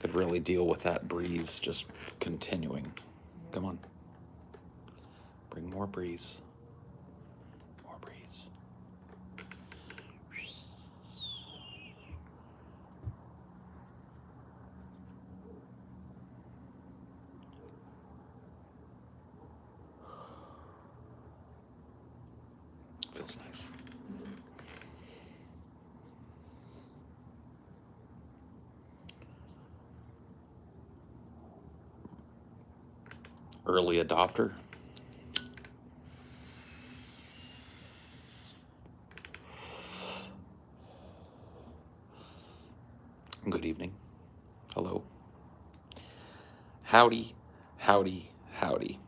could really deal with that breeze just continuing. Come on. Bring more breeze. More breeze. Feels nice. Early adopter. Good evening. Hello. Howdy, howdy, howdy.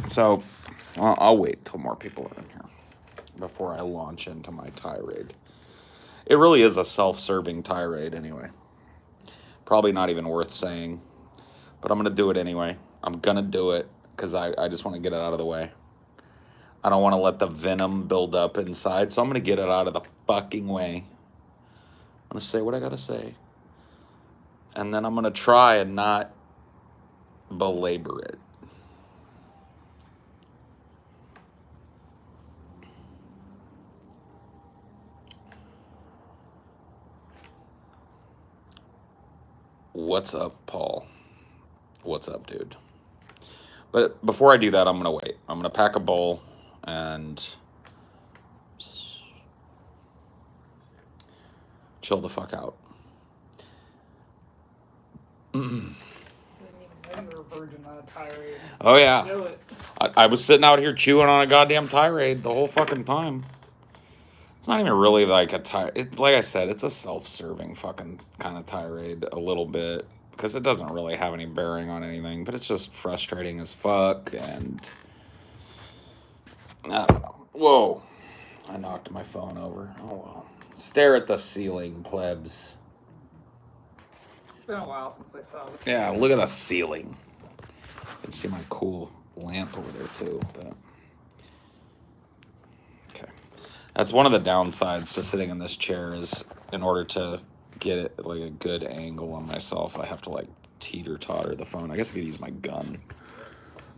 So, I'll wait till more people are in here before I launch into my tirade. It really is a self-serving tirade anyway. Probably not even worth saying, but I'm going to do it anyway. I'm going to do it because I just want to get it out of the way. I don't want to let the venom build up inside, so I'm going to get it out of the fucking way. I'm going to say what I got to say. And then I'm going to try and not belabor it. What's up, Paul? What's up, dude? But before I do that, I'm going to wait. I'm going to pack a bowl and chill the fuck out. Oh, yeah. I was sitting out here chewing on a goddamn tirade the whole fucking time. It's not even really like a tirade. Like I said, it's a self-serving fucking kind of tirade a little bit. Because it doesn't really have any bearing on anything. But it's just frustrating as fuck. And I don't know. Whoa. I knocked my phone over. Oh, well. Stare at the ceiling, plebs. It's been a while since I saw this. Yeah, look at the ceiling. You can see my cool lamp over there, too. But okay. That's one of the downsides to sitting in this chair is in order to get it like a good angle on myself, I have to like teeter-totter the phone. I guess I could use my gun.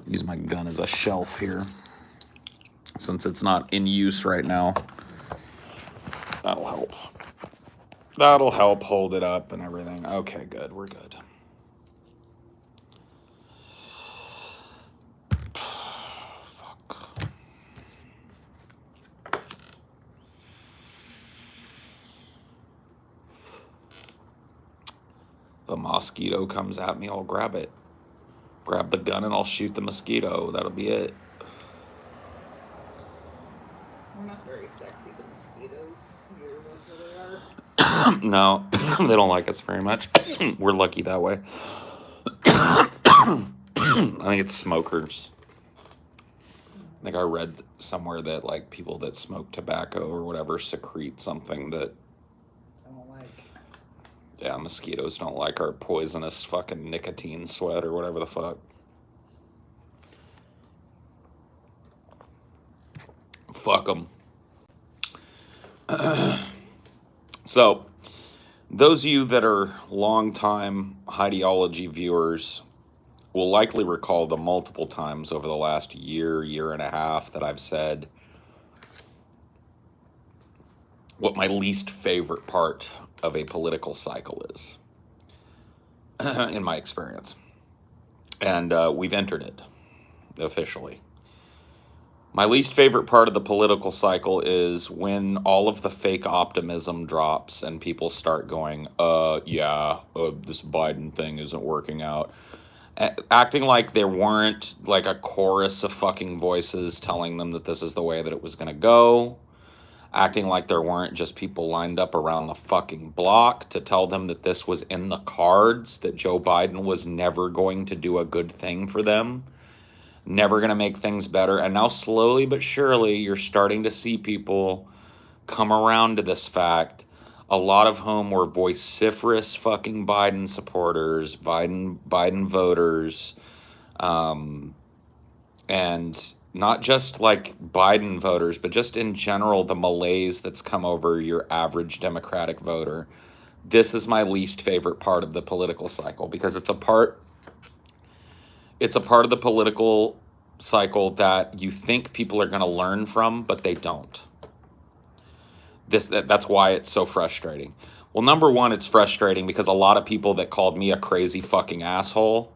Use my gun as a shelf here. Since it's not in use right now. That'll help. That'll help hold it up and everything. Okay, good. We're good. Fuck. If a mosquito comes at me, I'll grab it. Grab the gun and I'll shoot the mosquito. That'll be it. We're not very sexy, the mosquitoes. Neither of us really are. No, they don't like us very much. We're lucky that way. I think it's smokers. I think I read somewhere that like people that smoke tobacco or whatever secrete something that I don't like. Yeah, mosquitoes don't like our poisonous fucking nicotine sweat or whatever the fuck. Fuck them. So, those of you that are longtime Highdeology viewers will likely recall the multiple times over the last year and a half that I've said what my least favorite part of a political cycle is, in my experience. And we've entered it officially. My least favorite part of the political cycle is when all of the fake optimism drops and people start going, this Biden thing isn't working out. Acting like there weren't like a chorus of fucking voices telling them that this is the way that it was going to go. Acting like there weren't just people lined up around the fucking block to tell them that this was in the cards, that Joe Biden was never going to do a good thing for them, never going to make things better. And now slowly but surely you're starting to see people come around to this fact, a lot of whom were vociferous fucking Biden supporters, Biden voters, and not just like Biden voters, but just in general, the malaise that's come over your average Democratic voter. This is my least favorite part of the political cycle because it's a part of the political cycle that you think people are going to learn from, but they don't. That's why it's so frustrating. Well, number one, it's frustrating because a lot of people that called me a crazy fucking asshole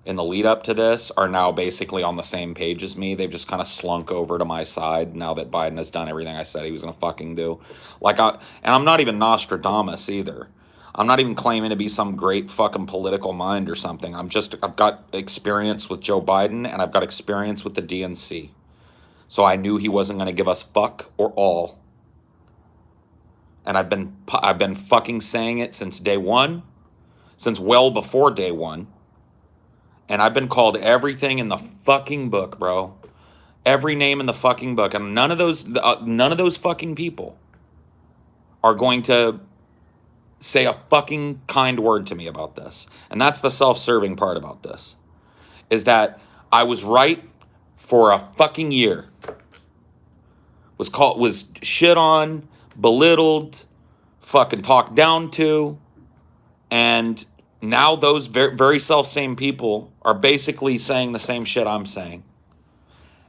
in the lead up to this are now basically on the same page as me. They've just kind of slunk over to my side now that Biden has done everything I said he was going to fucking do. And I'm not even Nostradamus either. I'm not even claiming to be some great fucking political mind or something. I've got experience with Joe Biden and I've got experience with the DNC. So I knew he wasn't going to give us fuck or all. And I've been fucking saying it since day one, since well before day one. And I've been called everything in the fucking book, bro. Every name in the fucking book. And none of those fucking people are going to say a fucking kind word to me about this. And that's the self-serving part about this. Is that I was right for a fucking year. Was shit on, belittled, fucking talked down to, and now those very, very self-same people are basically saying the same shit I'm saying.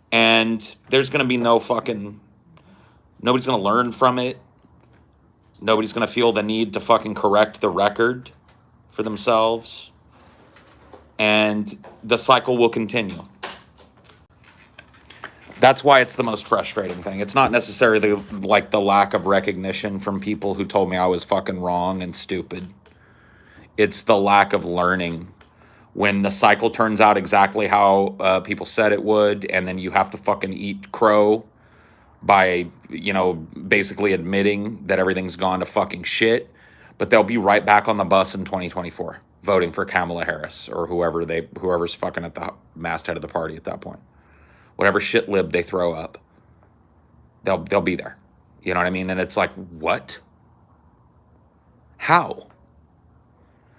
And there's going to be nobody's going to learn from it. Nobody's going to feel the need to fucking correct the record for themselves. And the cycle will continue. That's why it's the most frustrating thing. It's not necessarily like the lack of recognition from people who told me I was fucking wrong and stupid. It's the lack of learning. When the cycle turns out exactly how people said it would, and then you have to fucking eat crow by, basically admitting that everything's gone to fucking shit. But they'll be right back on the bus in 2024, voting for Kamala Harris or whoever's fucking at the masthead of the party at that point. Whatever shit lib they throw up, they'll be there. You know what I mean? And it's like, what? How?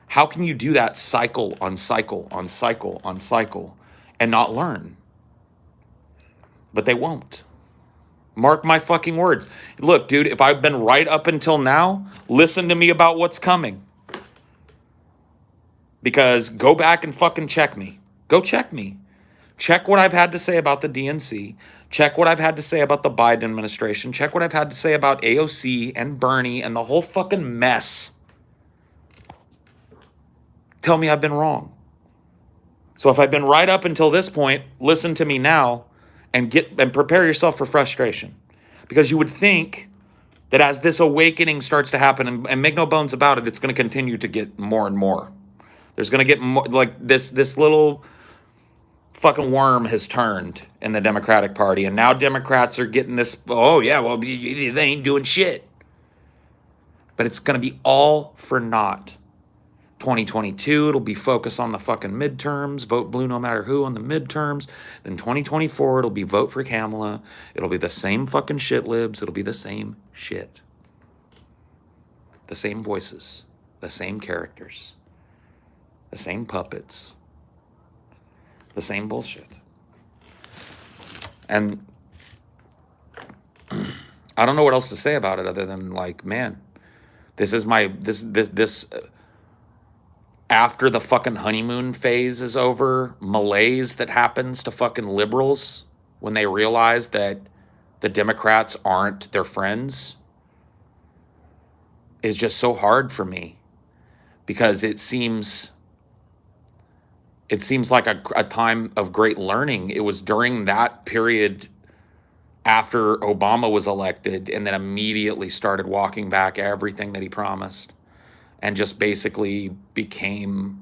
How can you do that cycle on cycle on cycle on cycle and not learn? But they won't. Mark my fucking words. Look, dude, if I've been right up until now, listen to me about what's coming. Because go back and fucking check me. Go check me. Check what I've had to say about the DNC. Check what I've had to say about the Biden administration. Check what I've had to say about AOC and Bernie and the whole fucking mess. Tell me I've been wrong. So if I've been right up until this point, listen to me now and prepare yourself for frustration. Because you would think that as this awakening starts to happen, and make no bones about it, it's going to continue to get more and more. There's going to get more, like this little fucking worm has turned in the Democratic Party, and now Democrats are getting this, oh yeah, well, they ain't doing shit. But it's going to be all for naught. 2022, it'll be focused on the fucking midterms, vote blue no matter who on the midterms. Then 2024, it'll be vote for Kamala. It'll be the same fucking shit libs. It'll be the same shit. The same voices, the same characters, the same puppets, the same bullshit. And I don't know what else to say about it other than like, man, this is this after the fucking honeymoon phase is over, malaise that happens to fucking liberals when they realize that the Democrats aren't their friends is just so hard for me, because it seems like a time of great learning. It was during that period after Obama was elected and then immediately started walking back everything that he promised and just basically became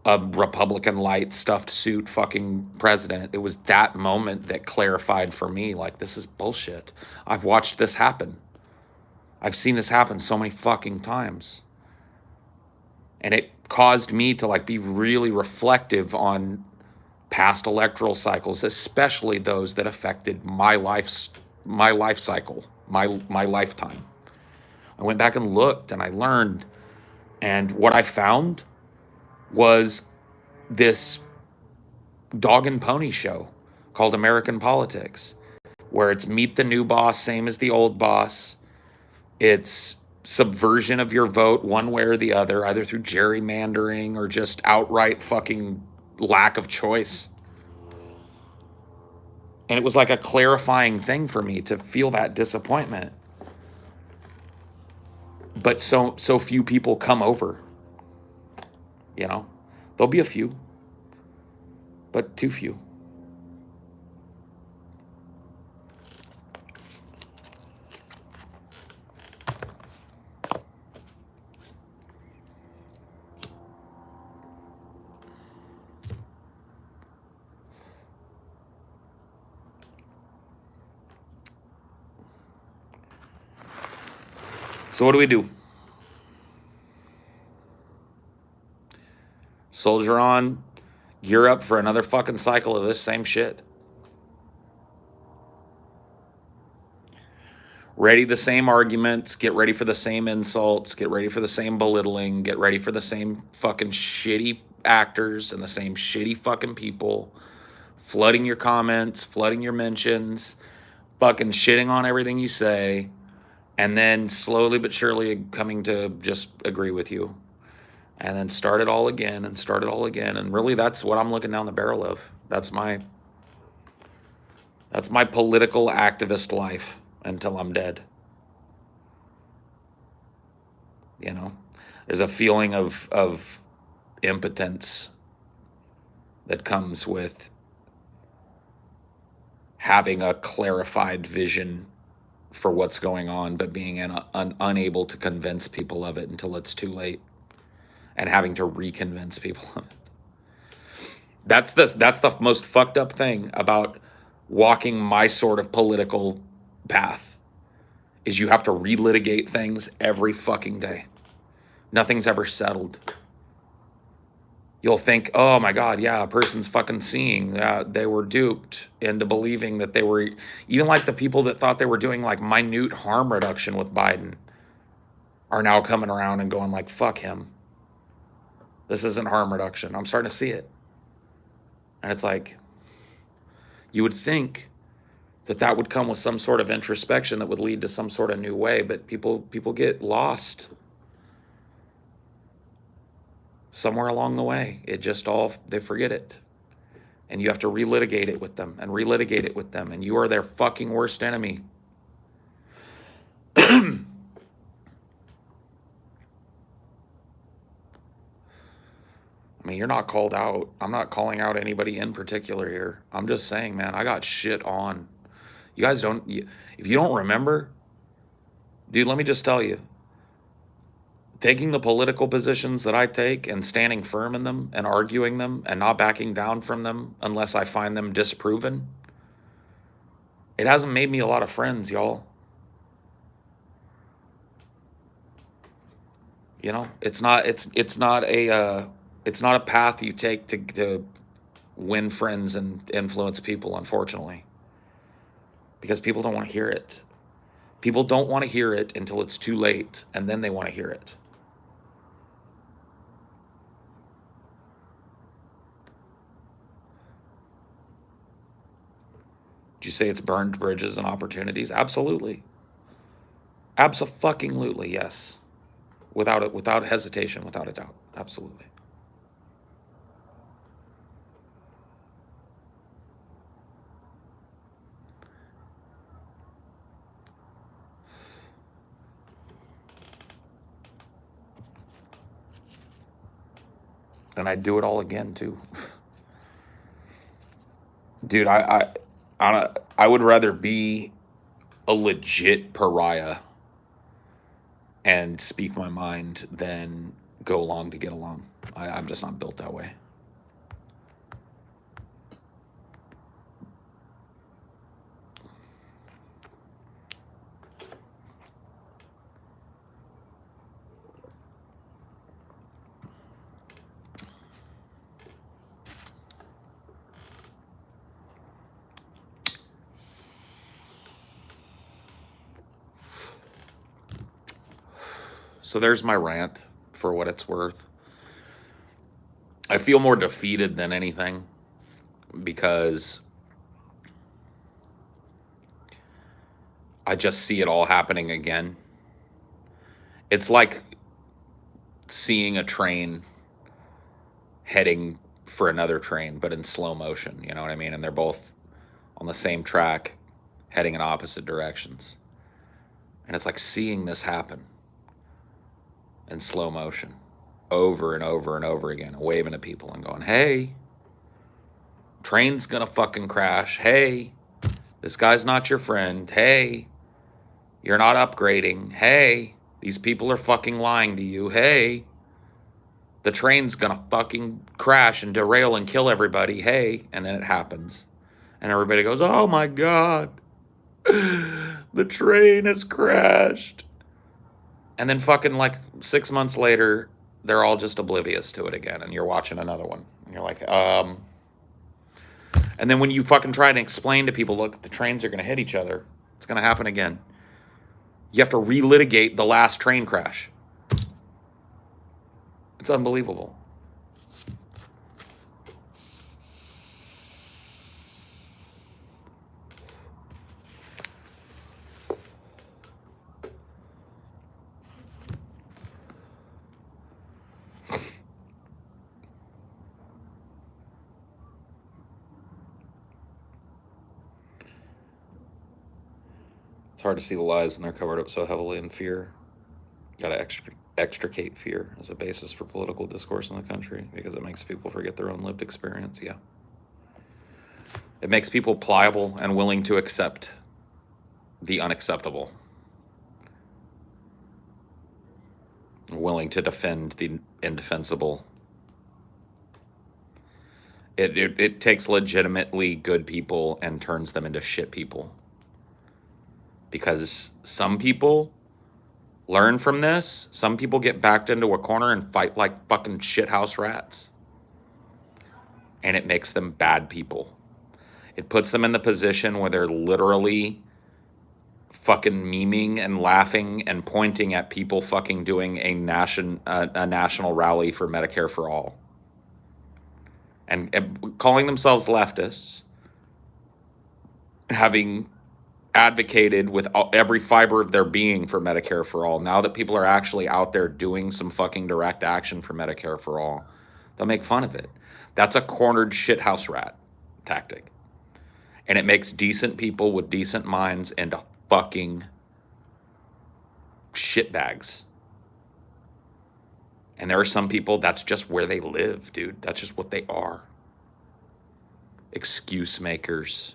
a Republican light stuffed suit fucking president. It was that moment that clarified for me, like, this is bullshit. I've watched this happen. I've seen this happen so many fucking times. And it caused me to like be really reflective on past electoral cycles, especially those that affected my life cycle, my lifetime. I went back and looked and I learned, and what I found was this dog and pony show called American politics, where it's meet the new boss, same as the old boss. It's subversion of your vote one way or the other, either through gerrymandering or just outright fucking lack of choice. And it was like a clarifying thing for me to feel that disappointment. But so few people come over. You know, there'll be a few, but too few. So what do we do? Soldier on, gear up for another fucking cycle of this same shit. Ready the same arguments, get ready for the same insults, get ready for the same belittling, get ready for the same fucking shitty actors and the same shitty fucking people flooding your comments, flooding your mentions, fucking shitting on everything you say, and then slowly but surely coming to just agree with you. And then start it all again and start it all again. And really that's what I'm looking down the barrel of. That's my political activist life until I'm dead. You know, there's a feeling of impotence that comes with having a clarified vision for what's going on, but being unable to convince people of it until it's too late, and having to reconvince people of it. That's the most fucked up thing about walking my sort of political path, is you have to relitigate things every fucking day. Nothing's ever settled. You'll think, oh my God, yeah, a person's fucking seeing that they were duped into believing that they were, even like the people that thought they were doing like minute harm reduction with Biden are now coming around and going like, fuck him. This isn't harm reduction. I'm starting to see it. And it's like, you would think that that would come with some sort of introspection that would lead to some sort of new way, but people get lost somewhere along the way. It just all, they forget it. And you have to relitigate it with them and relitigate it with them. And you are their fucking worst enemy. I mean, you're not called out. I'm not calling out anybody in particular here. I'm just saying, man, I got shit on. You guys don't, if you don't remember, dude, let me just tell you, taking the political positions that I take and standing firm in them and arguing them and not backing down from them unless I find them disproven, it hasn't made me a lot of friends, y'all. You know, it's not a path you take to win friends and influence people, unfortunately, because people don't want to hear it. People don't want to hear it until it's too late, and then they want to hear it. Did you say it's burned bridges and opportunities? Absolutely. Abso-fucking-lutely, yes. Without hesitation, without a doubt. Absolutely. And I'd do it all again too. Dude, I would rather be a legit pariah and speak my mind than go along to get along. I'm just not built that way. So there's my rant, for what it's worth. I feel more defeated than anything because I just see it all happening again. It's like seeing a train heading for another train, but in slow motion, you know what I mean? And they're both on the same track, heading in opposite directions. And it's like seeing this happen in slow motion over and over and over again, waving at people and going, hey, train's gonna fucking crash. Hey, this guy's not your friend. Hey, you're not upgrading. Hey, these people are fucking lying to you. Hey, the train's gonna fucking crash and derail and kill everybody. Hey, and then it happens. And everybody goes, oh my God, the train has crashed. And then fucking like 6 months later, they're all just oblivious to it again. And you're watching another one. And you're like, And then when you fucking try to explain to people, look, the trains are going to hit each other, it's going to happen again. You have to relitigate the last train crash. It's unbelievable. It's hard to see the lies when they're covered up so heavily in fear. Got to extricate fear as a basis for political discourse in the country because it makes people forget their own lived experience. Yeah. It makes people pliable and willing to accept the unacceptable. Willing to defend the indefensible. It takes legitimately good people and turns them into shit people. Because some people learn from this. Some people get backed into a corner and fight like fucking shithouse rats. And it makes them bad people. It puts them in the position where they're literally fucking memeing and laughing and pointing at people fucking doing a national rally for Medicare for all. And calling themselves leftists, having advocated with every fiber of their being for Medicare for all. Now that people are actually out there doing some fucking direct action for Medicare for all, they'll make fun of it. That's a cornered shithouse rat tactic. And it makes decent people with decent minds into fucking shitbags. And there are some people, that's just where they live, dude. That's just what they are. Excuse makers.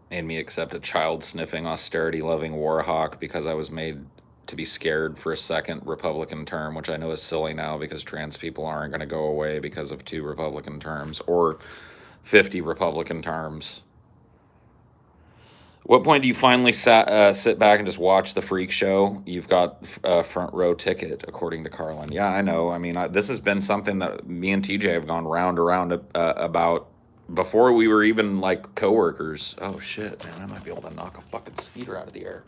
Made me accept a child-sniffing, austerity-loving war hawk because I was made to be scared for a second Republican term, which I know is silly now because trans people aren't going to go away because of 2 Republican terms or 50 Republican terms. What point do you finally sit back and just watch the freak show? You've got a front row ticket, according to Carlin. Yeah, I know. I mean, this has been something that me and TJ have gone round around about before we were even like coworkers. Oh shit, man! I might be able to knock a fucking skeeter out of the air.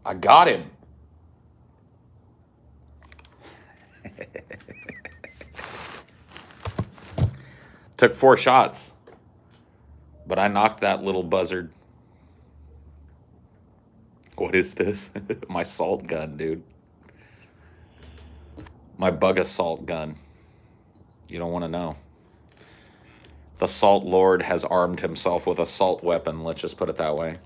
I got him. Took 4 shots, but I knocked that little buzzard. What is this? My salt gun, dude. My bug assault gun. You don't want to know. The Salt Lord has armed himself with a salt weapon, let's just put it that way.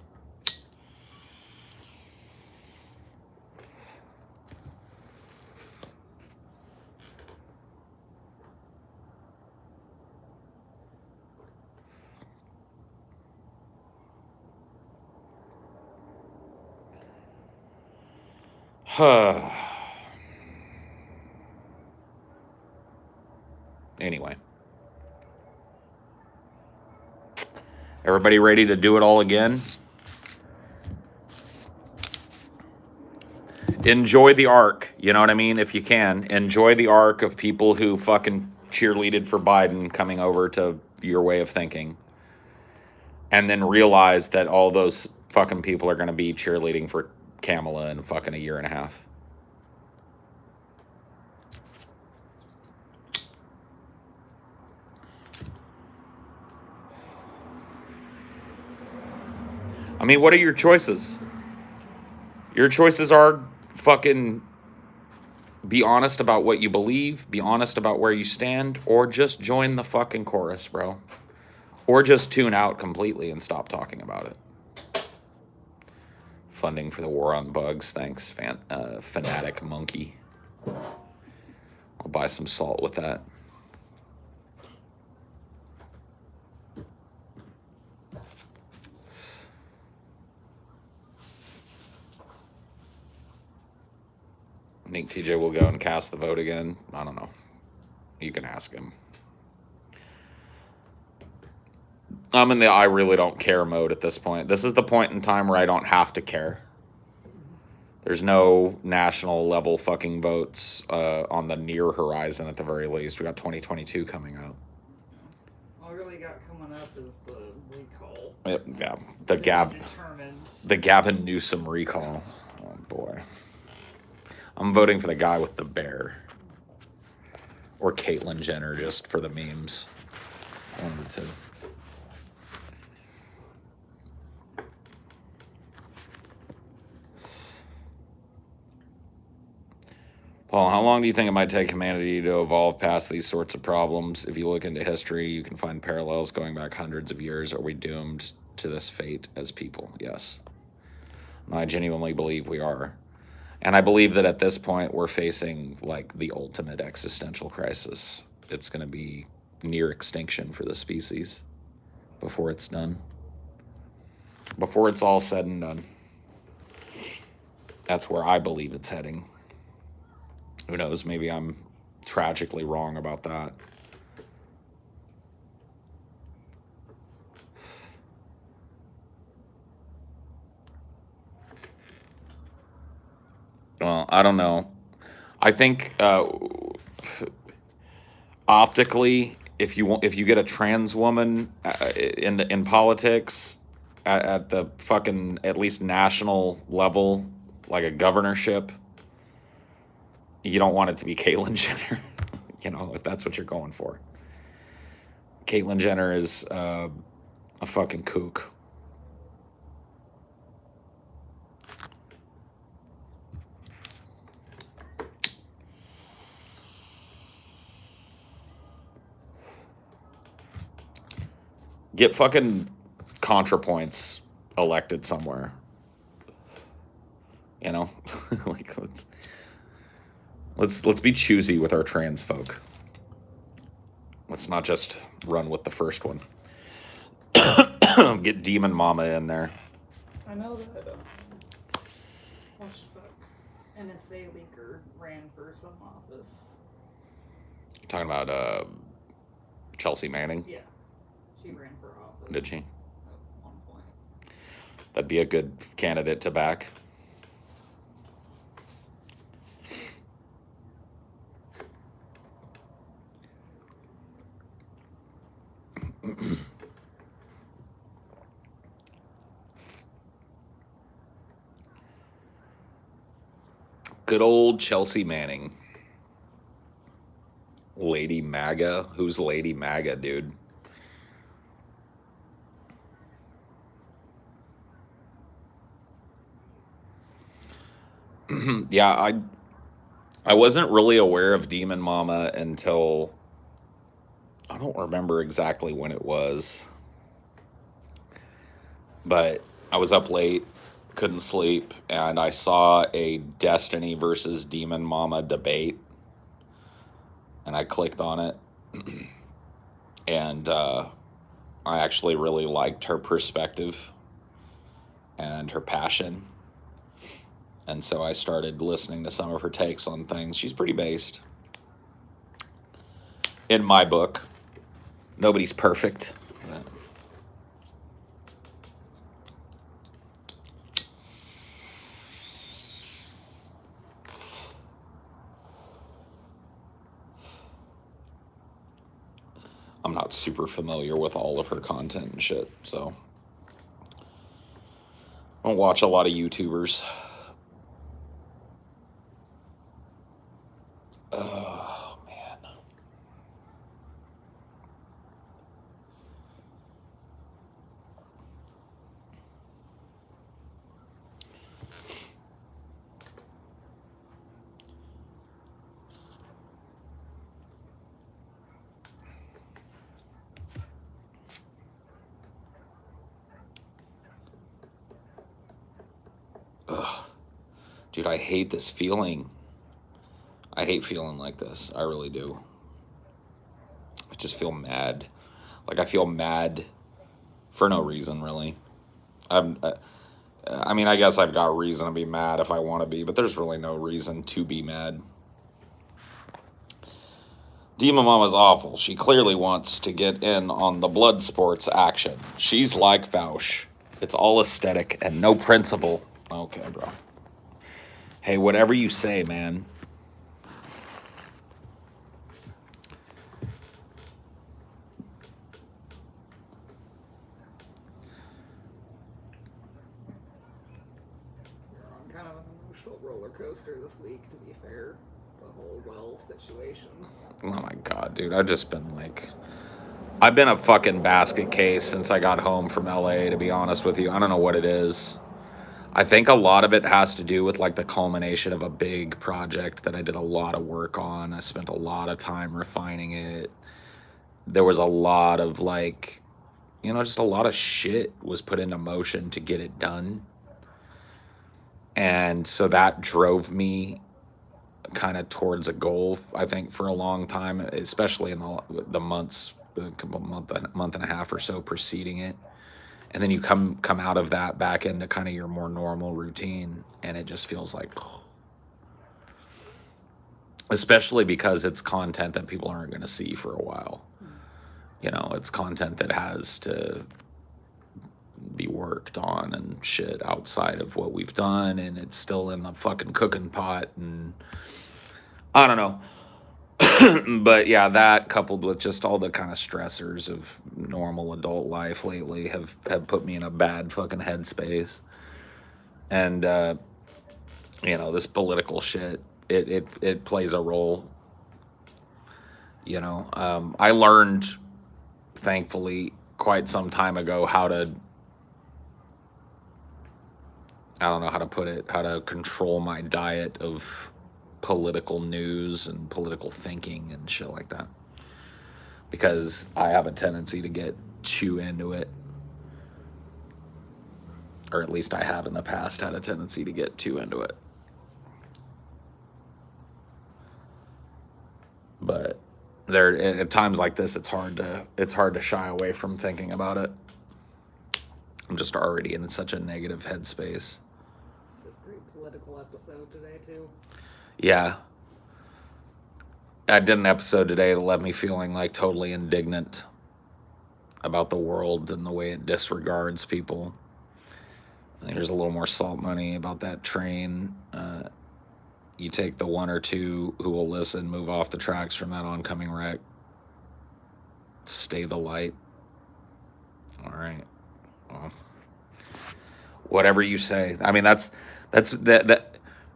Anyway. Everybody ready to do it all again? Enjoy the arc, you know what I mean? If you can. Enjoy the arc of people who fucking cheerleaded for Biden coming over to your way of thinking. And then realize that all those fucking people are going to be cheerleading for Kamala in fucking a year and a half. I mean, what are your choices? Your choices are fucking be honest about what you believe, be honest about where you stand, or just join the fucking chorus, bro. Or just tune out completely and stop talking about it. Funding for the war on bugs, thanks, fanatic monkey. I'll buy some salt with that. I think TJ will go and cast the vote again. I don't know. You can ask him. I'm in the I really don't care mode at this point. This is the point in time where I don't have to care. There's no national level fucking votes on the near horizon at the very least. We got 2022 coming up. All we really got coming up is the recall. Yeah, the Gavin Newsom recall. Oh boy. I'm voting for the guy with the bear. Or Caitlyn Jenner, just for the memes. One of the two. Paul, how long do you think it might take humanity to evolve past these sorts of problems? If you look into history, you can find parallels going back hundreds of years. Are we doomed to this fate as people? Yes. I genuinely believe we are. And I believe that at this point, we're facing like the ultimate existential crisis. It's going to be near extinction for the species before it's done. Before it's all said and done. That's where I believe it's heading. Who knows? Maybe I'm tragically wrong about that. Well, I don't know. I think optically, if you get a trans woman in politics at the fucking at least national level, like a governorship, you don't want it to be Caitlyn Jenner. You know, if that's what you're going for. Caitlyn Jenner is a fucking kook. Get fucking ContraPoints elected somewhere. You know, like let's be choosy with our trans folk. Let's not just run with the first one. Get Demon Mama in there. I know that NSA leaker ran for some office. You're talking about Chelsea Manning? Yeah, she ran for office. Did she? At one point. That'd be a good candidate to back. Good old Chelsea Manning. Lady MAGA? Who's Lady MAGA, dude? Yeah, I wasn't really aware of Demon Mama until I don't remember exactly when it was. But I was up late, couldn't sleep, and I saw a Destiny versus Demon Mama debate. And I clicked on it. And I actually really liked her perspective and her passion. And so I started listening to some of her takes on things. She's pretty based. In my book. Nobody's perfect. I'm not super familiar with all of her content and shit, so I don't watch a lot of YouTubers. Dude, I hate this feeling. I hate feeling like this. I really do. I just feel mad. Like I feel mad for no reason, really. I'm, I mean, I guess I've got reason to be mad if I want to be, but there's really no reason to be mad. Demon Mama's awful. She clearly wants to get in on the blood sports action. She's like Fausch. It's all aesthetic and no principle. Okay, bro. Hey, whatever you say, man. You're on kind of an emotional roller coaster this week, to be fair. The whole well situation. Oh my God, dude. I've been a fucking basket case since I got home from LA, to be honest with you. I don't know what it is. I think a lot of it has to do with like the culmination of a big project that I did a lot of work on. I spent a lot of time refining it. There was a lot of like, just a lot of shit was put into motion to get it done. And so that drove me kind of towards a goal, I think, for a long time, especially in the months, the month and a half or so preceding it. And then you come out of that back into kind of your more normal routine, and it just feels like, especially because it's content that people aren't going to see for a while. It's content that has to be worked on and shit outside of what we've done, and it's still in the fucking cooking pot, and I don't know. But yeah, that coupled with just all the kind of stressors of normal adult life lately have put me in a bad fucking headspace. And this political shit, it plays a role. I learned, thankfully, quite some time ago how to, I don't know how to put it, how to control my diet of political news and political thinking and shit like that, because I have a tendency to get too into it, or at least I have in the past had a tendency to get too into it. But there, at times like this, it's hard to shy away from thinking about it. I'm just already in such a negative headspace. A great political episode today too. Yeah. I did an episode today that left me feeling like totally indignant about the world and the way it disregards people. I think there's a little more salt money about that train. You take the one or two who will listen, move off the tracks from that oncoming wreck. Stay the light. All right. Well, whatever you say. I mean,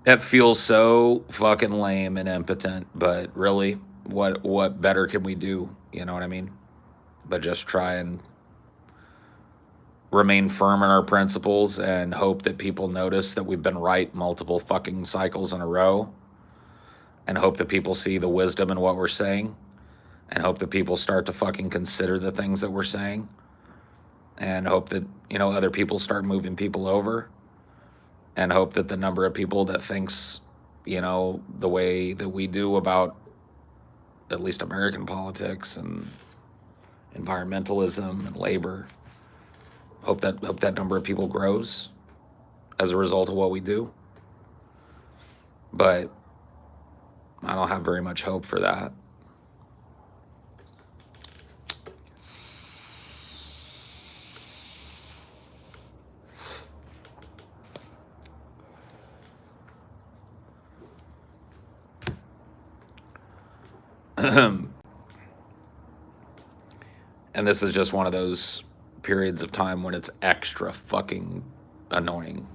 that feels so fucking lame and impotent, but really, what better can we do? You know what I mean? But just try and remain firm in our principles and hope that people notice that we've been right multiple fucking cycles in a row, and hope that people see the wisdom in what we're saying, and hope that people start to fucking consider the things that we're saying, and hope that, other people start moving people over, and hope that the number of people that thinks, the way that we do about at least American politics and environmentalism and labor, hope that number of people grows as a result of what we do. But I don't have very much hope for that. And this is just one of those periods of time when it's extra fucking annoying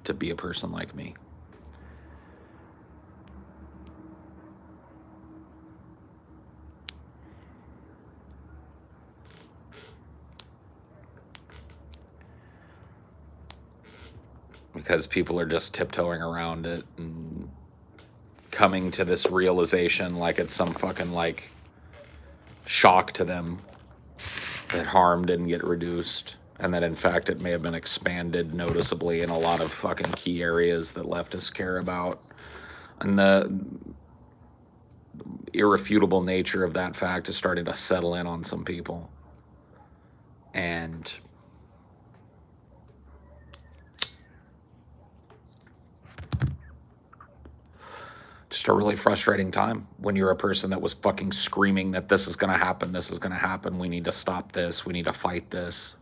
to be a person like me. Because people are just tiptoeing around it and coming to this realization like it's some fucking like shock to them that harm didn't get reduced And that, in fact, it may have been expanded noticeably in a lot of fucking key areas that leftists care about. And the irrefutable nature of that fact is starting to settle in on some people. And just a really frustrating time when you're a person that was fucking screaming that this is going to happen, this is going to happen, we need to stop this, we need to fight this,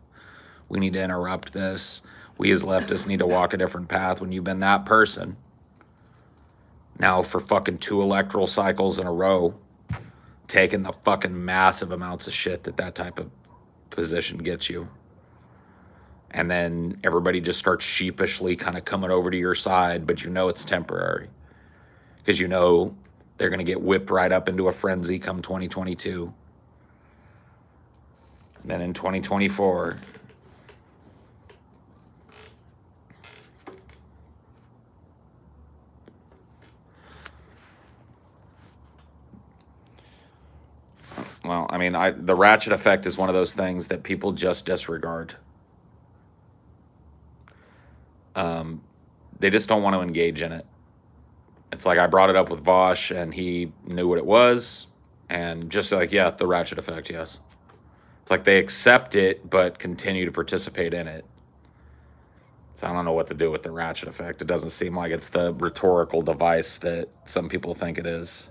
we need to interrupt this, we as leftists need to walk a different path. When you've been that person now for fucking 2 electoral cycles in a row, taking the fucking massive amounts of shit that type of position gets you, and then everybody just starts sheepishly kind of coming over to your side, but you know it's temporary, because you know they're going to get whipped right up into a frenzy come 2022. And then in 2024, well, I mean, the ratchet effect is one of those things that people just disregard. They just don't want to engage in it. It's like I brought it up with Vosh, and he knew what it was, and just like, yeah, the ratchet effect, yes. It's like they accept it, but continue to participate in it. So I don't know what to do with the ratchet effect. It doesn't seem like it's the rhetorical device that some people think it is.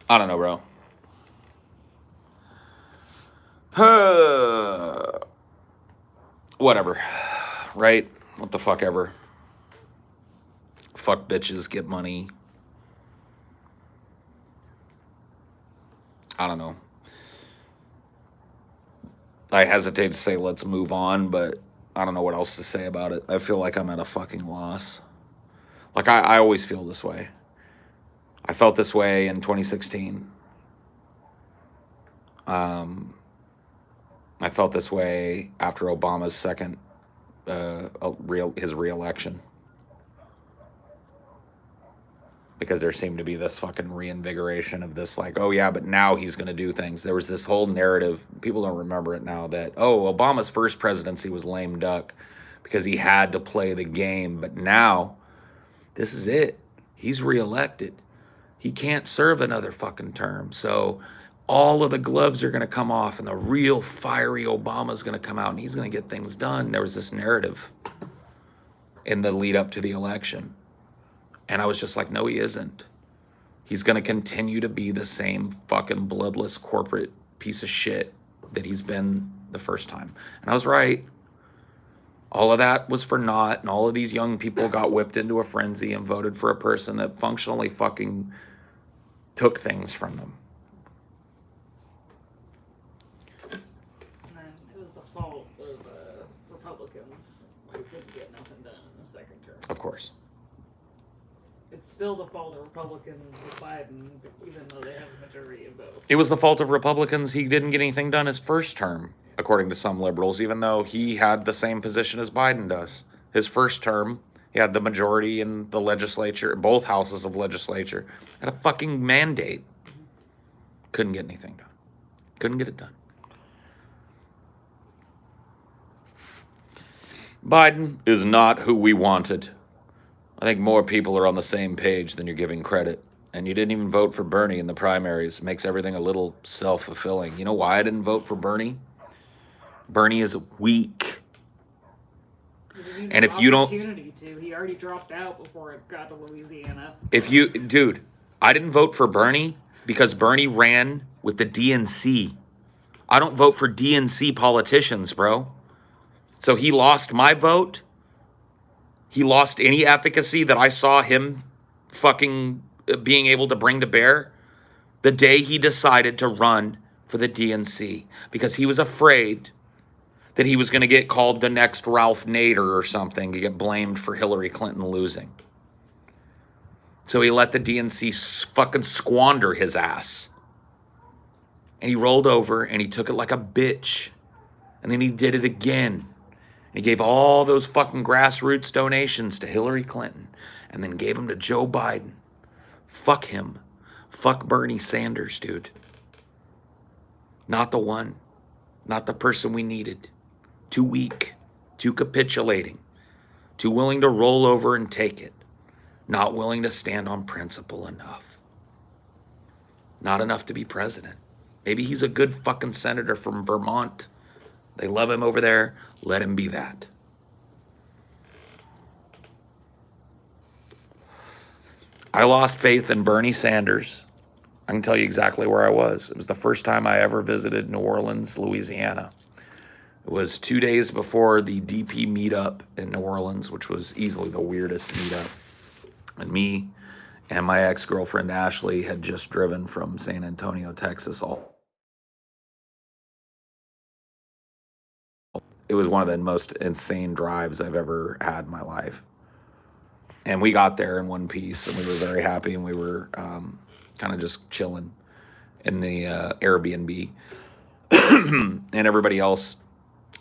I don't know, bro. Whatever. Right? What the fuck ever. Fuck bitches, get money. I don't know. I hesitate to say let's move on, but I don't know what else to say about it. I feel like I'm at a fucking loss. Like, I always feel this way. I felt this way in 2016. I felt this way after Obama's second, his re-election. Because there seemed to be this fucking reinvigoration of this, like, oh yeah, but now he's going to do things. There was this whole narrative, people don't remember it now, that, oh, Obama's first presidency was lame duck because he had to play the game. But now, this is it. He's reelected. He can't serve another fucking term. So all of the gloves are going to come off, and the real fiery Obama's going to come out, and he's going to get things done. There was this narrative in the lead up to the election. And I was just like, no, he isn't. He's going to continue to be the same fucking bloodless corporate piece of shit that he's been the first time. And I was right. All of that was for naught, and all of these young people got whipped into a frenzy and voted for a person that functionally fucking took things from them. And it was the fault of Republicans who couldn't get nothing done in the second term. Of course. It's still the fault of Republicans with Biden, even though they have a majority of votes. It was the fault of Republicans. He didn't get anything done his first term, according to some liberals, even though he had the same position as Biden does. His first term, he had the majority in the legislature, both houses of legislature, had a fucking mandate. Couldn't get anything done. Couldn't get it done. Biden is not who we wanted. I think more people are on the same page than you're giving credit. And you didn't even vote for Bernie in the primaries. Makes everything a little self-fulfilling. You know why I didn't vote for Bernie? Bernie is weak. And if you don't... He already dropped out before it got to Louisiana. Dude, I didn't vote for Bernie because Bernie ran with the DNC. I don't vote for DNC politicians, bro. So he lost my vote. He lost any efficacy that I saw him fucking being able to bring to bear the day he decided to run for the DNC, because he was afraid that he was going to get called the next Ralph Nader or something to get blamed for Hillary Clinton losing. So he let the DNC fucking squander his ass. And he rolled over and he took it like a bitch. And then he did it again. And he gave all those fucking grassroots donations to Hillary Clinton and then gave them to Joe Biden. Fuck him. Fuck Bernie Sanders, dude. Not the one. Not the person we needed. Too weak. Too capitulating. Too willing to roll over and take it. Not willing to stand on principle enough. Not enough to be president. Maybe he's a good fucking senator from Vermont. They love him over there. Let him be that. I lost faith in Bernie Sanders. I can tell you exactly where I was. It was the first time I ever visited New Orleans, Louisiana. It was 2 days before the DP meetup in New Orleans, which was easily the weirdest meetup. And me and my ex-girlfriend Ashley had just driven from San Antonio, Texas. It was one of the most insane drives I've ever had in my life. And we got there in one piece, and we were very happy, and we were kind of just chilling in the Airbnb. And everybody else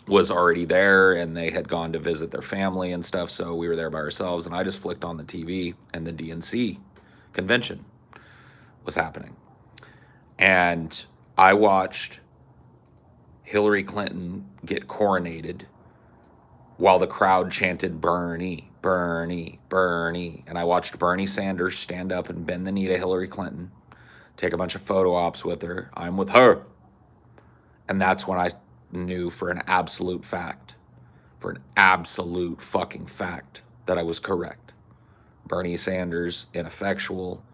was already there, and they had gone to visit their family and stuff, so we were there by ourselves, and I just flicked on the TV, and the DNC convention was happening. And I watched Hillary Clinton get coronated while the crowd chanted, "Bernie, Bernie, Bernie." And I watched Bernie Sanders stand up and bend the knee to Hillary Clinton, take a bunch of photo ops with her. I'm with her. And that's when I knew for an absolute fact, for an absolute fucking fact, that I was correct. Bernie Sanders, ineffectual,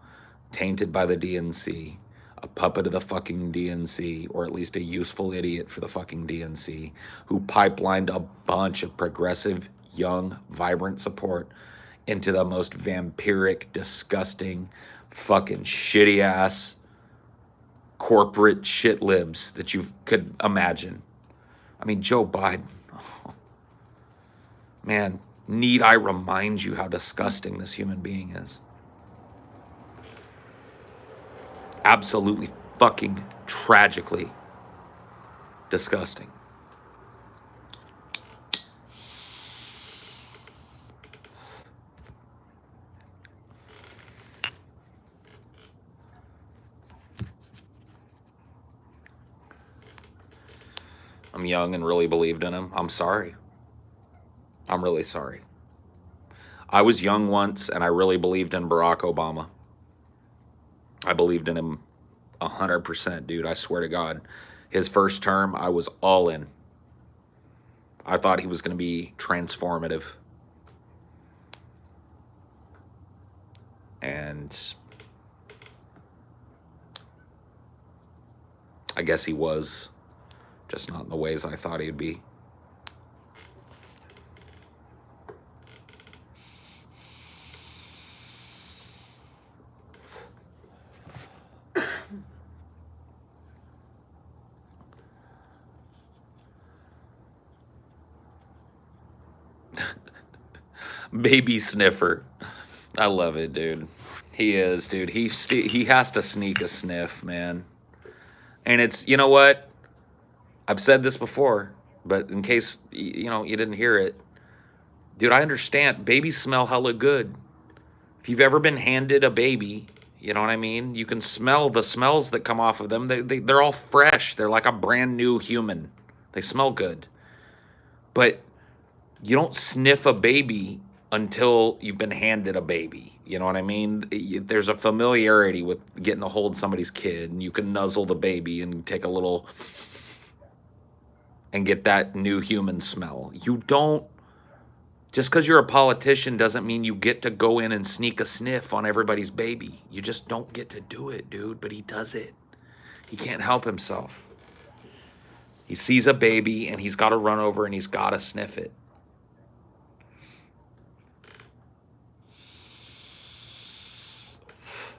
tainted by the DNC, a puppet of the fucking DNC, or at least a useful idiot for the fucking DNC, who pipelined a bunch of progressive, young, vibrant support into the most vampiric, disgusting, fucking shitty-ass corporate shit libs that you could imagine. I mean, Joe Biden. Oh, man, need I remind you how disgusting this human being is? Absolutely fucking tragically disgusting. I'm young and really believed in him. I'm sorry. I'm really sorry. I was young once and I really believed in Barack Obama. I believed in him 100%, dude. I swear to God. His first term, I was all in. I thought he was going to be transformative. And I guess he was, just not in the ways I thought he'd be. Baby sniffer. I love it, dude. He is, dude. He has to sneak a sniff, man. And it's, you know what? I've said this before, but in case, you didn't hear it. Dude, I understand. Babies smell hella good. If you've ever been handed a baby, you know what I mean? You can smell the smells that come off of them. They're all fresh. They're like a brand new human. They smell good. But you don't sniff a baby until you've been handed a baby. You know what I mean? There's a familiarity with getting to hold somebody's kid, and you can nuzzle the baby and take a little and get that new human smell. You don't, just because you're a politician doesn't mean you get to go in and sneak a sniff on everybody's baby. You just don't get to do it, dude, but he does it. He can't help himself. He sees a baby and he's got to run over and he's got to sniff it.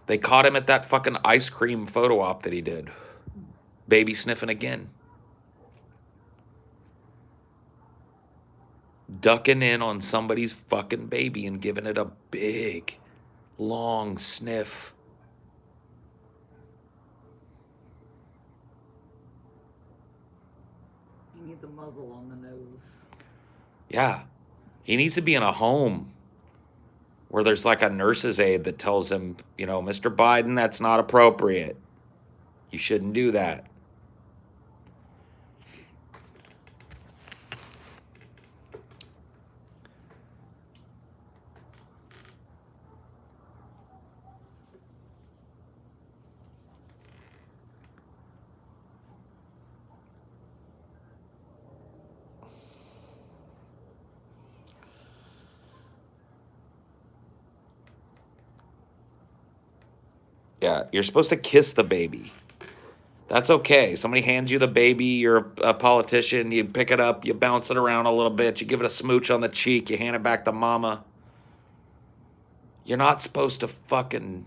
They caught him at that fucking ice cream photo op that he did. Baby sniffing again. ducking in on somebody's fucking baby and giving it a big, long sniff. You need the muzzle on the nose. Yeah. He needs to be in a home where there's like a nurse's aide that tells him, Mr. Biden, that's not appropriate. You shouldn't do that. Yeah, you're supposed to kiss the baby. That's okay. Somebody hands you the baby, you're a politician, you pick it up, you bounce it around a little bit, you give it a smooch on the cheek, you hand it back to mama. You're not supposed to fucking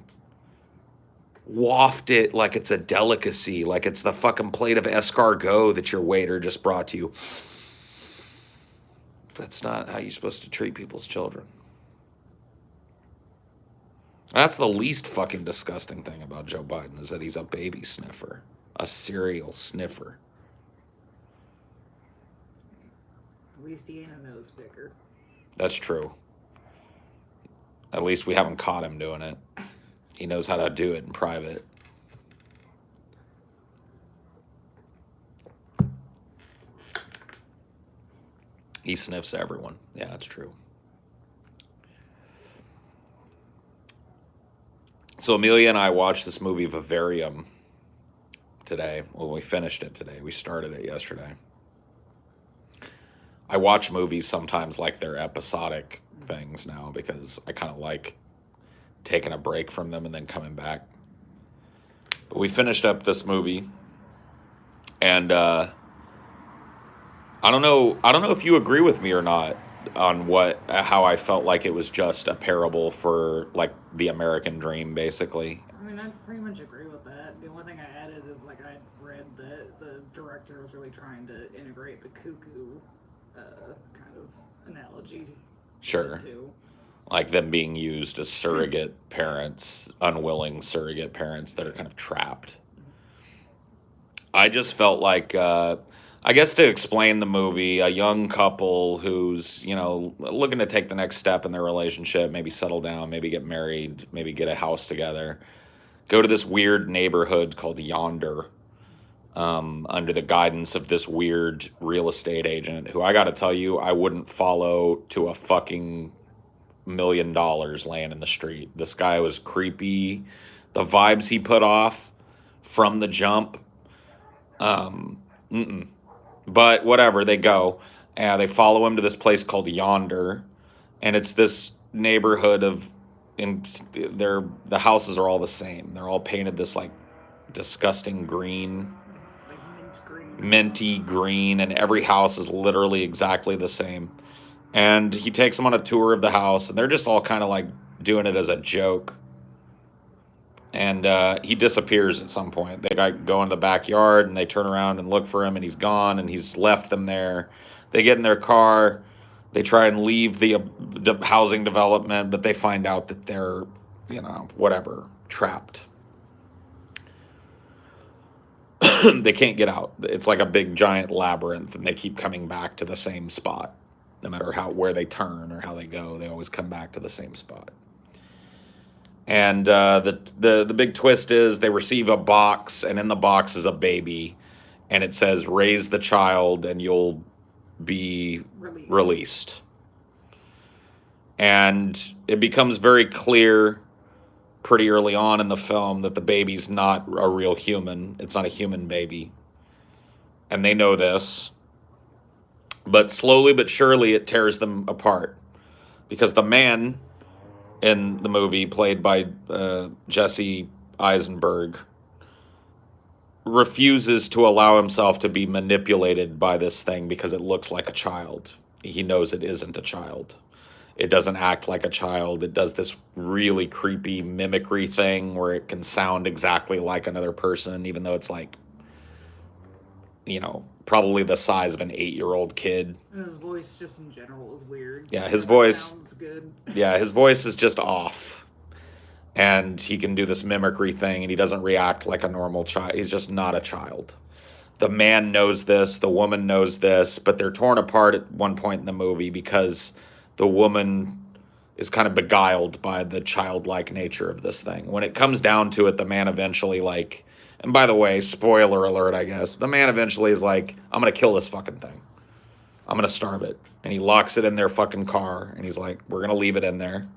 waft it like it's a delicacy, like it's the fucking plate of escargot that your waiter just brought to you. That's not how you're supposed to treat people's children. That's the least fucking disgusting thing about Joe Biden, is that he's a baby sniffer, a serial sniffer. At least he ain't a nose picker. That's true. At least we haven't caught him doing it. He knows how to do it in private. He sniffs everyone. Yeah, that's true. So Amelia and I watched this movie Vivarium today. Well, we finished it today. We started it yesterday. I watch movies sometimes like they're episodic things now because I kind of like taking a break from them and then coming back. But we finished up this movie, and I don't know if you agree with me or not on how I felt like it was just a parable for like the American dream, basically. I mean, I pretty much agree with that. The only thing I added is like I read that the director was really trying to integrate the cuckoo kind of analogy. Sure. Too. Like them being used as surrogate parents, unwilling surrogate parents that are kind of trapped. I just felt like, I guess to explain the movie, a young couple who's, looking to take the next step in their relationship, maybe settle down, maybe get married, maybe get a house together, go to this weird neighborhood called Yonder, under the guidance of this weird real estate agent who, I got to tell you, I wouldn't follow to a fucking $1 million laying in the street. This guy was creepy. The vibes he put off from the jump. But whatever, they go. They follow him to this place called Yonder, and it's this neighborhood the houses are all the same. They're all painted this like disgusting green, Like mint green. minty green, and every house is literally exactly the same. And he takes them on a tour of the house, and they're just all kind of like doing it as a joke. And he disappears at some point. They go in the backyard, and they turn around and look for him, and he's gone, and he's left them there. They get in their car. They try and leave the housing development, but they find out that they're, whatever, trapped. They can't get out. It's like a big giant labyrinth, and they keep coming back to the same spot. No matter where they turn or how they go, they always come back to the same spot. And the big twist is they receive a box, and in the box is a baby, and it says, "Raise the child, and you'll be released." And it becomes very clear pretty early on in the film that the baby's not a real human. It's not a human baby. And they know this. But slowly but surely it tears them apart. Because the man in the movie, played by Jesse Eisenberg, refuses to allow himself to be manipulated by this thing because it looks like a child. He knows it isn't a child. It doesn't act like a child. It does this really creepy mimicry thing where it can sound exactly like another person, even though it's like probably the size of an 8-year-old kid. And his voice, just in general, is weird. Yeah, It his never voice. sounds good. Yeah, his voice is just off, and he can do this mimicry thing, and he doesn't react like a normal child. He's just not a child. The man knows this, the woman knows this, but they're torn apart at one point in the movie because the woman is kind of beguiled by the childlike nature of this thing. When it comes down to it, the man eventually, like, and by the way, spoiler alert, I guess, the man eventually is like, I'm gonna kill this fucking thing. I'm gonna starve it. And he locks it in their fucking car, and he's like, we're gonna leave it in there.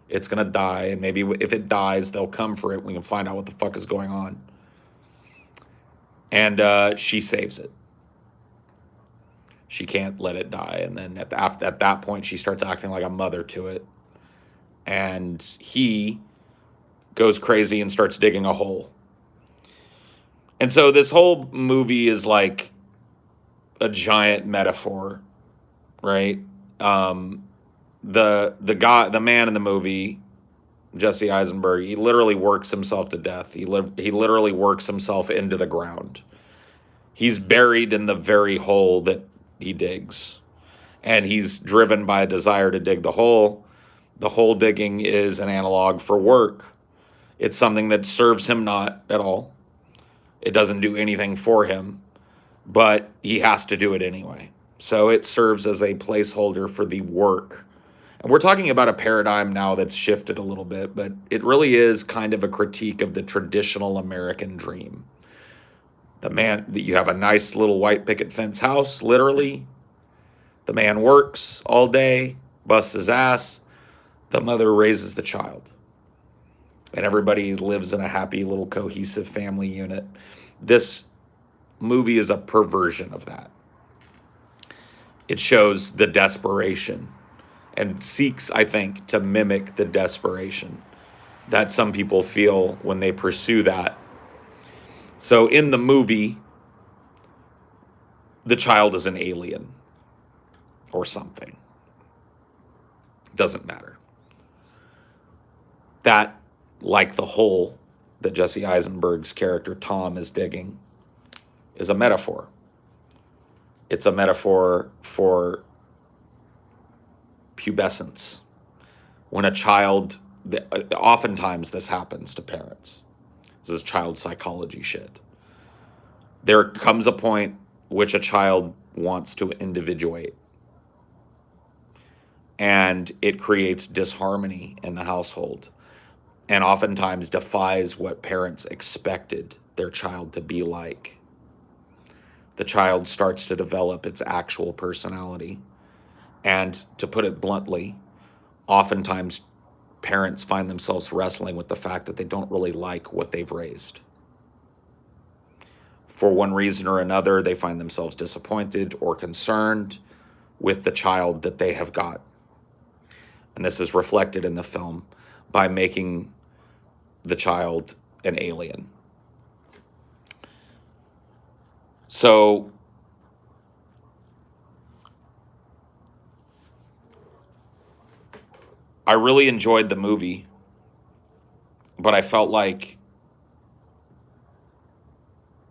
It's gonna die, and maybe if it dies, they'll come for it. We can find out what the fuck is going on. And she saves it. She can't let it die, and then at that point, she starts acting like a mother to it, and he goes crazy and starts digging a hole. And so this whole movie is like a giant metaphor, right? The man in the movie, Jesse Eisenberg, he literally works himself to death. He literally works himself into the ground. He's buried in the very hole that he digs, and he's driven by a desire to dig the hole. The hole digging is an analog for work. It's something that serves him not at all. It doesn't do anything for him, but he has to do it anyway. So it serves as a placeholder for the work. And we're talking about a paradigm now that's shifted a little bit, but it really is kind of a critique of the traditional American dream. The man, you have a nice little white picket fence house, literally. The man works all day, busts his ass. The mother raises the child. And everybody lives in a happy little cohesive family unit. This movie is a perversion of that. It shows the desperation and seeks, I think, to mimic the desperation that some people feel when they pursue that. So in the movie, the child is an alien or something. Doesn't matter. That, like the hole that Jesse Eisenberg's character Tom is digging, is a metaphor. It's a metaphor for pubescence. When a child, oftentimes this happens to parents. This is child psychology shit. There comes a point which a child wants to individuate, and it creates disharmony in the household, and oftentimes defies what parents expected their child to be like. The child starts to develop its actual personality. And to put it bluntly, oftentimes parents find themselves wrestling with the fact that they don't really like what they've raised. For one reason or another, they find themselves disappointed or concerned with the child that they have got. And this is reflected in the film by making the child an alien. So I really enjoyed the movie, but I felt like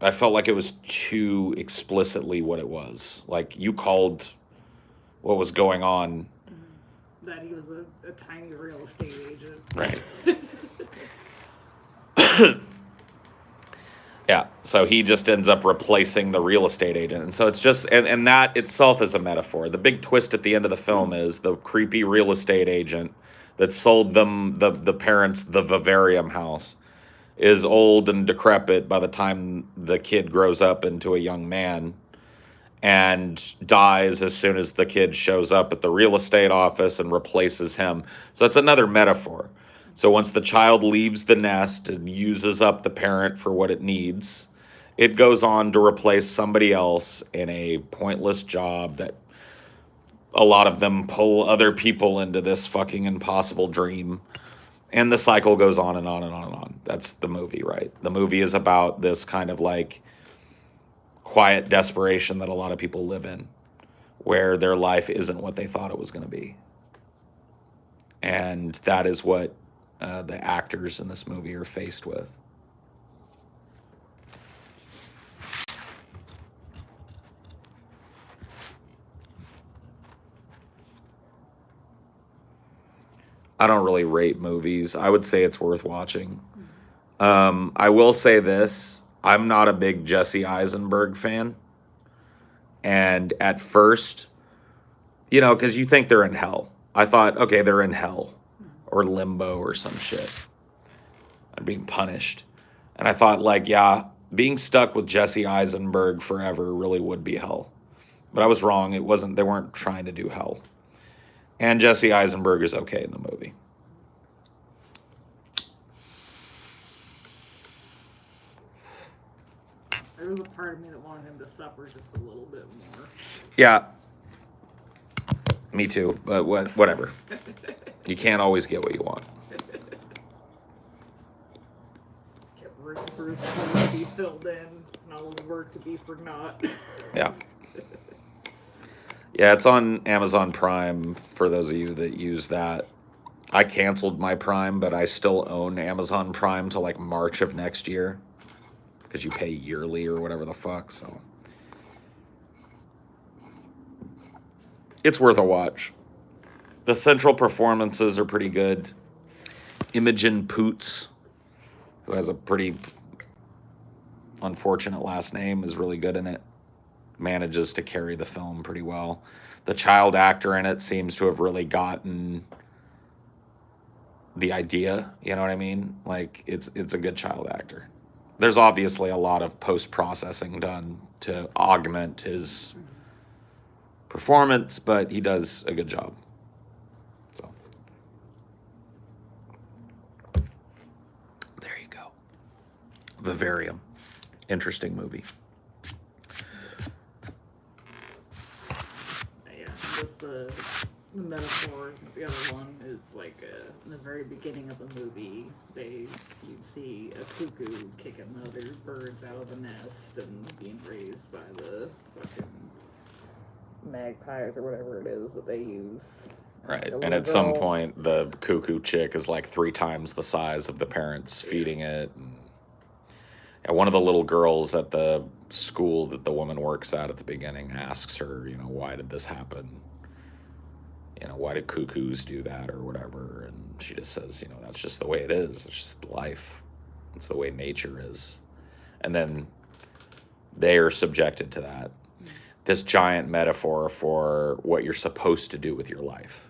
it was too explicitly what it was. Like, you called what was going on. That he was a tiny real estate agent. Right. Yeah, so he just ends up replacing the real estate agent. And so it's just, and that itself is a metaphor. The big twist at the end of the film is the creepy real estate agent that sold them, the parents, the vivarium house, is old and decrepit by the time the kid grows up into a young man, and dies as soon as the kid shows up at the real estate office and replaces him. So it's another metaphor. So once the child leaves the nest and uses up the parent for what it needs, it goes on to replace somebody else in a pointless job that a lot of them pull other people into this fucking impossible dream. And the cycle goes on and on and on and on. That's the movie, right? The movie is about this kind of like quiet desperation that a lot of people live in, where their life isn't what they thought it was going to be. And that is what the actors in this movie are faced with. I don't really rate movies. I would say it's worth watching. I will say this. I'm not a big Jesse Eisenberg fan. And at first, because you think they're in hell. I thought, okay, they're in hell or limbo or some shit. I'm being punished. And I thought, like, yeah, being stuck with Jesse Eisenberg forever really would be hell. But I was wrong. It wasn't, they weren't trying to do hell. And Jesse Eisenberg is okay in the movie. There was a part of me that wanted him to suffer just a little bit more. Yeah. Me too. But whatever. You can't always get what you want. Kept rooting for his hole to be filled in, and all his work to be for naught. Yeah. Yeah, it's on Amazon Prime for those of you that use that. I canceled my Prime, but I still own Amazon Prime till like March of next year. Because you pay yearly or whatever the fuck, so. It's worth a watch. The central performances are pretty good. Imogen Poots, who has a pretty unfortunate last name, is really good in it. Manages to carry the film pretty well. The child actor in it seems to have really gotten the idea, you know what I mean? Like, it's a good child actor. There's obviously a lot of post-processing done to augment his performance, but he does a good job. So there you go. Vivarium. Interesting movie. Yeah, just the metaphor. The other one is like in the very beginning of the movie, you'd see a cuckoo kicking the other birds out of the nest and being raised by the fucking magpies or whatever it is that they use. Right. The And at little some girls- point, the cuckoo chick is like 3 times the size of the parents feeding it. And one of the little girls at the school that the woman works at the beginning asks her, why did this happen? Why did cuckoos do that or whatever? And she just says, that's just the way it is. It's just life. It's the way nature is. And then they are subjected to that. This giant metaphor for what you're supposed to do with your life.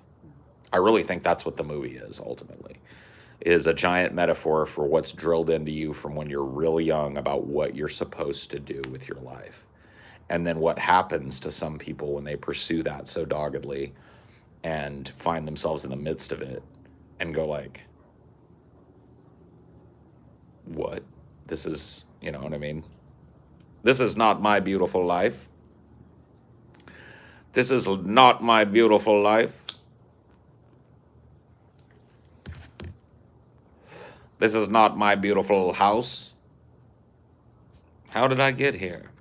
I really think that's what the movie is, ultimately. Is a giant metaphor for what's drilled into you from when you're really young about what you're supposed to do with your life. And then what happens to some people when they pursue that so doggedly and find themselves in the midst of it and go like, what? This is, you know what I mean? This is not my beautiful life. This is not my beautiful life. This is not my beautiful house. How did I get here?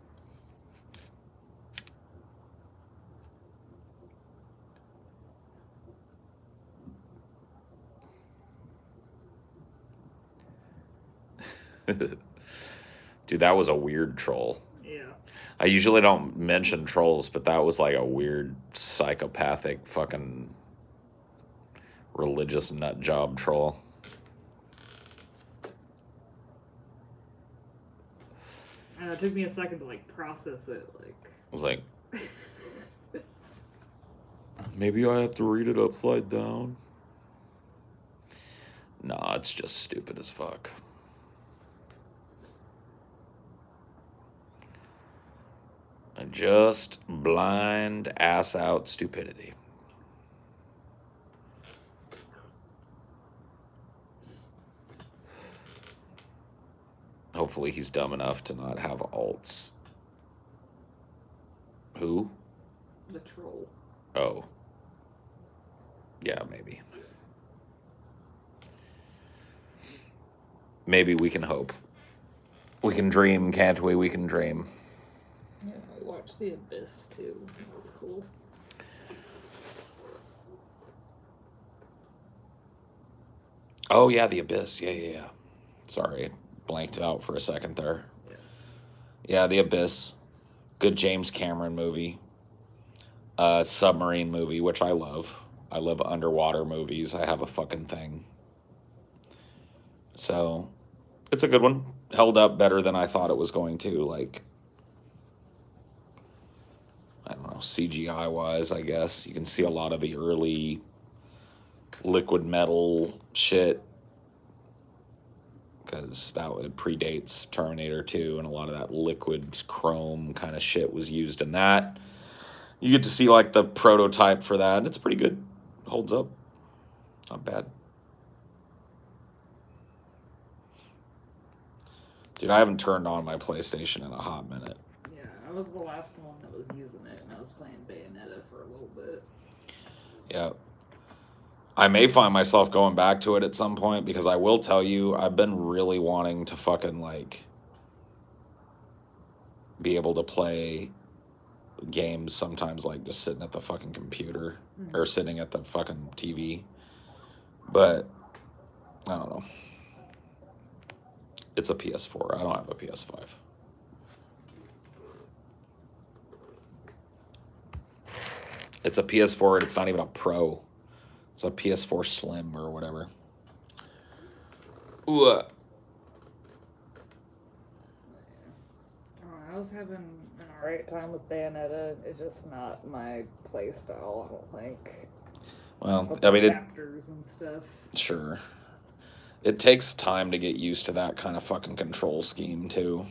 Dude, that was a weird troll. Yeah. I usually don't mention trolls, but that was like a weird psychopathic fucking religious nut job troll. And it took me a second to like process it. Like, I was like, maybe I have to read it upside down. Nah, it's just stupid as fuck. And just blind ass out stupidity. Hopefully he's dumb enough to not have alts. Who? the troll. Oh. Yeah, maybe. Maybe we can hope. We can dream, can't we? We can dream. Yeah, I watched The Abyss too. That was cool. Oh, yeah, The Abyss. Yeah. Sorry, blanked out for a second there. Yeah, The Abyss. Good James Cameron movie. Submarine movie, which I love. I love underwater movies. I have a fucking thing. So it's a good one. Held up better than I thought it was going to. Like, I don't know, CGI wise, I guess. You can see a lot of the early liquid metal shit because it predates Terminator 2, and a lot of that liquid chrome kind of shit was used in that. You get to see like the prototype for that, and it's pretty good. Holds up. Not bad. Dude, I haven't turned on my PlayStation in a hot minute. Yeah, I was the last one that was using it, and I was playing Bayonetta for a little bit. Yeah. I may find myself going back to it at some point, because I will tell you, I've been really wanting to fucking like be able to play games sometimes, like just sitting at the fucking computer or sitting at the fucking TV. But I don't know. It's a PS4. I don't have a PS5. It's a PS4 and it's not even a Pro. It's a PS4 Slim or whatever. Ooh. I was having an alright time with Bayonetta. It's just not my play style, I don't think. Well, I mean, chapters and stuff. Sure. It takes time to get used to that kind of fucking control scheme, too.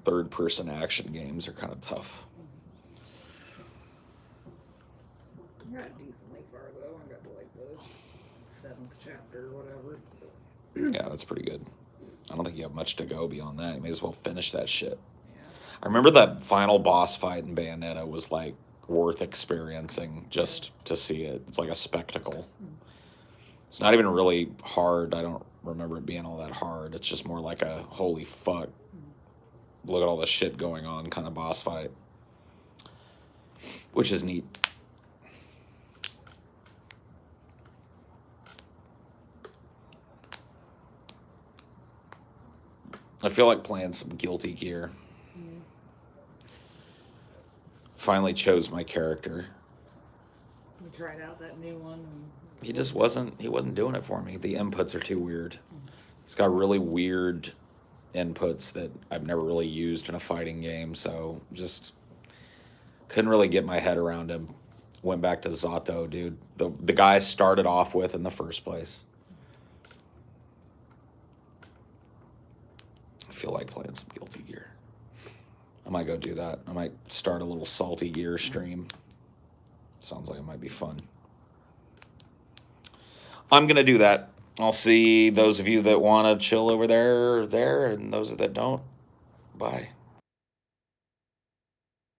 Third-person action games are kind of tough. I got decently far, though. I got to, like, the 7th chapter or whatever. Yeah, that's pretty good. I don't think you have much to go beyond that. You may as well finish that shit. Yeah. I remember that final boss fight in Bayonetta was, like, worth experiencing just to see it. It's like a spectacle. It's not even really hard. I don't remember it being all that hard. It's just more like a holy fuck, look at all the shit going on kind of boss fight, which is neat. I feel like playing some Guilty Gear. Finally chose my character. We tried out that new one. He just wasn't doing it for me. The inputs are too weird. It's got really weird inputs that I've never really used in a fighting game, so just couldn't really get my head around him. Went back to Zato, dude. The guy I started off with in the first place. I feel like playing some Guilty Gear. I might go do that. I might start a little Salty Gear stream. Sounds like it might be fun. I'm going to do that. I'll see those of you that want to chill over there, and those that don't. Bye.